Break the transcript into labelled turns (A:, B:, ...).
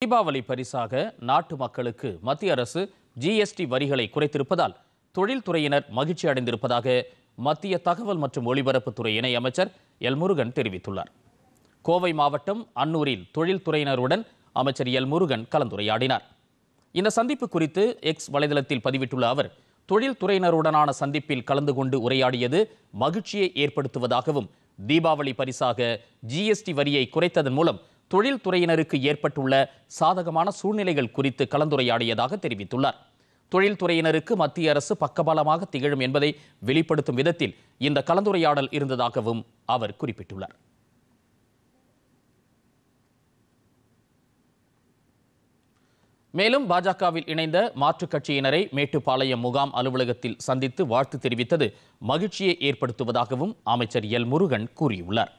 A: தீபாவளி பரிசாக நாட்டு மக்களுக்கு மத்திய அரசு ஜிஎஸ்டி வரிகளை குறைத்திருப்பதால் தொழில்துறையினர் மகிழ்ச்சி அடைந்திருப்பதாக மத்திய தகவல் மற்றும் ஒலிபரப்புத்துறை இணை அமைச்சர் எல் முருகன் தெரிவித்துள்ளார். கோவை மாவட்டம் அன்னூரில் தொழில்துறையினருடன் அமைச்சர் எல் முருகன் கலந்துரையாடினார். இந்த சந்திப்பு குறித்து எக்ஸ் வலைதளத்தில் பதிவிட்டுள்ள அவர், தொழில்துறையினருடனான சந்திப்பில் கலந்து கொண்டு உரையாடியது மகிழ்ச்சியை ஏற்படுத்துவதாகவும், தீபாவளி பரிசாக ஜிஎஸ்டி வரியை குறைத்ததன் மூலம் தொழில்துறையினருக்கு ஏற்பட்டுள்ள சாதகமான சூழ்நிலைகள் குறித்து கலந்துரையாடியதாக தெரிவித்துள்ளார். தொழில்துறையினருக்கு மத்திய அரசு பக்கபலமாக திகழும் என்பதை வெளிப்படுத்தும் விதத்தில் இந்த கலந்துரையாடல் இருந்ததாகவும் அவர் குறிப்பிட்டுள்ளார். மேலும் பாஜகவில் இணைந்த மாற்றுக் கட்சியினரை மேட்டுப்பாளையம் முகாம் அலுவலகத்தில் சந்தித்து வாழ்த்து தெரிவித்தது மகிழ்ச்சியை ஏற்படுத்துவதாகவும் அமைச்சர் எல் முருகன் கூறியுள்ளார்.